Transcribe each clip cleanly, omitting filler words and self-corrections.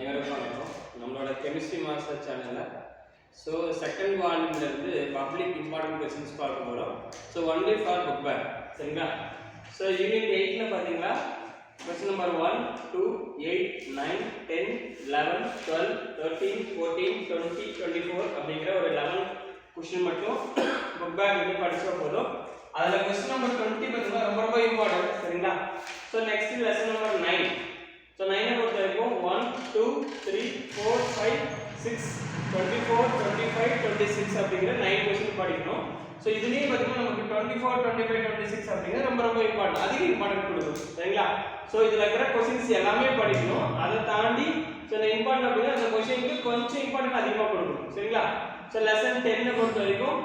அனைவருக்கும் வணக்கம். நம்மளோட கெமிஸ்ட்ரி மாஸ்டர் சேனலில் செகண்ட் வால்யூம்லேருந்து பப்ளிக் இம்பார்ட்டன்ட் கொஸ்டின்ஸ் பார்க்க போகிறோம். ஒன்லி ஃபார் புக் பேக், சரிங்களா? யூனிட் 8ல் பார்த்தீங்களா, கொஸ்டின் நம்பர் 1, 2, 8, 9, 10, 11, 12, 13, 14, 20, 24 அப்படிங்கிற ஒரு 11 கொஸ்டின் மட்டும் புக் பேக் வந்து படிச்சா போதும். அதில் கொஸ்டின் நம்பர் 20 பார்த்தீங்கன்னா ரொம்ப இம்பார்ட்டன்ட், சரிங்களா? Next lesson number 9. 9 பொறுத்த வரைக்கும் 1, 2, 3, 4, 5, 6, 24, 25, 26 அப்படிங்கிற 9 கொஸ்டின் படிக்கணும். இதுலயே பார்த்தீங்கன்னா நமக்கு 24, 25, 26 அப்படிங்கிற ரொம்ப இம்பார்ட்டன்ட், அதிக இம்பார்ட்டன்ட் கொடுக்கும், சரிங்களா? இதுல இருக்கிற கொஸ்டின்ஸ் எல்லாமே படிக்கணும். அதை தாண்டி இந்த இம்பார்ட்டன்ட் அப்படின்னா அந்த கொஸ்டினுக்கு கொஞ்சம் இம்பார்ட்டன்ட் அதிகமாக கொடுக்கணும், சரிங்களா? லெசன் 10 பொறுத்த வரைக்கும்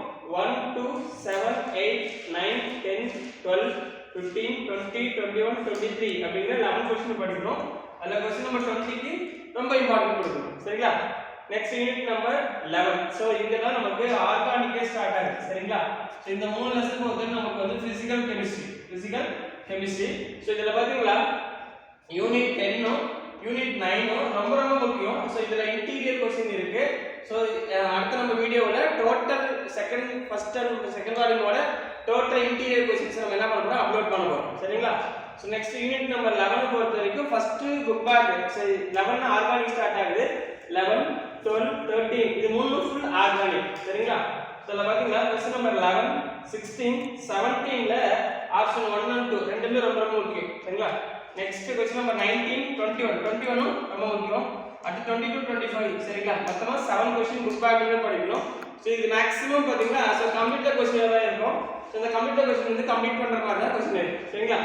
1, 2, 7, 8, 9, 10, 12, 15, 20, 21, 23 அப்படிங்கிற 11 கொஸ்டின் படிக்கணும். அதில் கொஸ்டின் நம்பர் 20க்கு ரொம்ப இம்பார்ட்டன்ட் கொடுக்கணும், சரிங்களா? Next unit number 11. இங்க தான் நமக்கு ஆர்கானிக்கே ஸ்டார்ட் ஆகுது, சரிங்களா? இந்த மூணு லெசன் வந்து நமக்கு வந்து பிசிக்கல் கெமிஸ்ட்ரி. இதுல பாத்தீங்களா, யூனிட் 10ம் யூனிட் 9ம் ரொம்ப முக்கியம். இதுல இன்டீரியர் கொஸ்டின் இருக்கு. அடுத்த நம்ம வீடியோல டோட்டல் செகண்ட் வால்யூமோட டோட்டல் இன்டீரியர் கொஸ்டின்ஸ் நம்ம என்ன பண்ண போறோம், அப்லோட் பண்ண போறோம், சரிங்களா? நெக்ஸ்ட் யூனிட் நம்பர் 11 பொறுத்த வரைக்கும் first book back. 11 organic start ஆகுது. 11, 12, 13 இது மூணும் ஃபுல் ஆர்கானிக், சரிங்களா? இதுல பாத்தீங்கன்னா கொஸ்டின் நம்பர் 11, 16, 17ல ஆப்ஷன் 1 and 2 ரெண்டுமே ரொம்ப முக்கியம், சரிங்களா? நெக்ஸ்ட் கொஸ்டின் நம்பர் 19, 21 ரொம்ப முக்கியம். அடுத்து 22, 25, சரிங்களா? மொத்தமா 7 கொஸ்டின் புக் பேக்ல படிக்கணும். இது மேக்ஸிமம் பாத்தீங்கன்னா கம்ப்ளீட் கொஸ்டின் தான் இருக்கும். இந்த கம்ப்ளீட் கொஸ்டின் வந்து கம்ப்ளீட் பண்ற மாதிரி தான் கொஸ்டின் இருக்கு, சரிங்களா?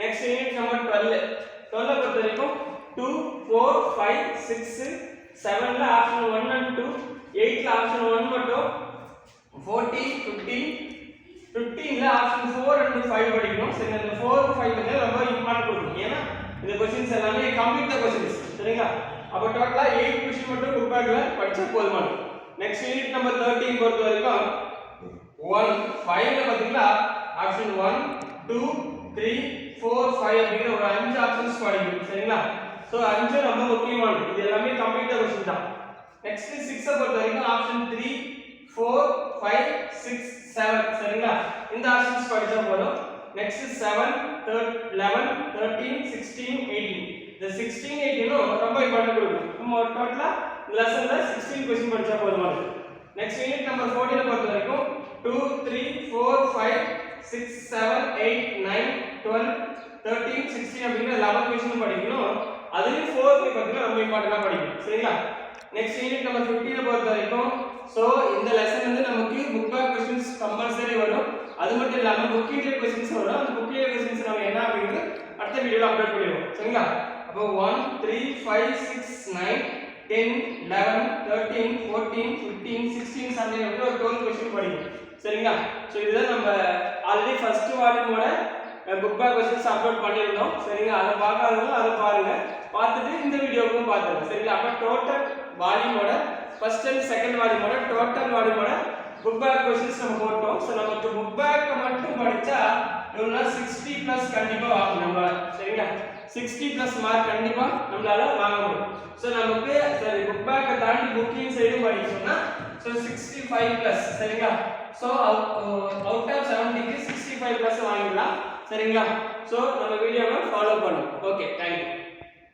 நெக்ஸ்ட் யூனிட் நம்பர் 12 பொறுத்த வரைக்கும் 2, 4, 5, 6, 7ல ஆப்ஷன் 1 and 2, 8ல ஆப்ஷன் 1 மட்டும், 14, 15ல ஆப்ஷன் 4 and 5 படிக்கணும். சரி, இந்த 4, 5 வந்து ரொம்ப இம்பார்ட்டன்ட் கொடுக்கணும். ஏன்னா இந்த क्वेश्चंस எல்லாமே கம்ப்ளீட் क्वेश्चंस, சரிங்களா? அப்ப டோட்டலா 8 क्वेश्चन மட்டும் புக் பேக்ல படிச்சா போதுமானது. நெக்ஸ்ட் யூனிட் நம்பர் 13 பொறுத்த வரைக்கும் 1, 5ல பாத்தீங்களா ஆப்ஷன் 1, 2, 3, 4, 5 அப்படிங்கிற ஒரு 5 ஆப்ஷன்ஸ் படிக்கணும், சரிங்களா? 5 ரொம்ப முக்கியமானது. இது எல்லாமே கம்ப்ளீட் क्वेश्चन தான். நெக்ஸ்ட் 6 பொறுத்த வரைக்கும் ஆப்ஷன் 3, 4, 5, 6, 7, சரிங்களா? இந்த ஆப்ஷன்ஸ் படிச்சா போதும். நெக்ஸ்ட் 7, 11, 13, 16, 18 இந்த 16, 18 ரொம்ப இம்பார்ட்டன்ட் கொடுக்கணும். நம்ம டோட்டலா லெசன்ல 16 क्वेश्चन படிச்சா போதுமானது. நெக்ஸ்ட் யூனிட் நம்பர் 14 பொறுத்த வரைக்கும் 2, 3, 4, 5, 6, 7, 8, 9, 12, 13, 16 அப்படிங்கிற 11 क्वेश्चन படிக்கணும். அதுலயும் 4, 5 பார்த்தீங்கன்னா ரொம்ப இம்பார்ட்டன்ட்டா படிக்கணும், சரிங்களா? நெக்ஸ்ட் யூனிட் நம்பர் 15 பொறுத்த வரைக்கும் இந்த லெசன் வந்து நமக்கு புக் பேக் क्वेश्चंस கம்பல்சரி வரும். அது மட்டும் இல்லாம புக் இன்டர் क्वेश्चंस வரும். அந்த புக் இன்டர் क्वेश्चंस நம்ம என்ன அப்படிங்கிறது அடுத்த வீடியோல அப்லோட் பண்ணிடுவோம், சரிங்களா? அப்போ 1, 3, 5, 6, 9, 10, 11, 13, 14, 15, 16, 17 அப்படி ஒரு 12 क्वेश्चन படிக்கணும், சரிங்களா? இதுதான் நம்ம ஆல்ரெடி ஃபர்ஸ்ட் வால்யூமோட புக் பேக் क्वेश्चंस அப்லோட் பண்ணிருந்தோம், சரிங்களா? அதை பார்க்காதவங்க அதை பாருங்க, பார்த்துட்டு இந்த வீடியோவும் பாருங்க, சரிங்களா? அப்ப டோட்டல் வால்யூமோட ஃபர்ஸ்ட் அண்ட் செகண்ட் வால்யூமோட டோட்டல் வால்யூமோட புக் பேக் क्वेश्चंस நம்ம போட்டோம். நமக்கு புக் பேக் மட்டும் படிச்சா நம்மளால 60 பிளஸ் கண்டிப்பா வாங்கணும் நம்மளால, சரிங்களா? 60 பிளஸ் மார்க் கண்டிப்பா நம்மளால வாங்க முடியும். நமக்கு சரி புக் பேக்கை தாண்டி புக்கிங் சைடு படிச்சோம்னா 65 பிளஸ், சரிங்களா? அவுட் ஆஃப் 70க்கு 65 பிளஸ் வாங்கிடலாம், சரிங்களா? நம்ம வீடியோவை ஃபாலோ பண்ணுங்க. Okay, thank you.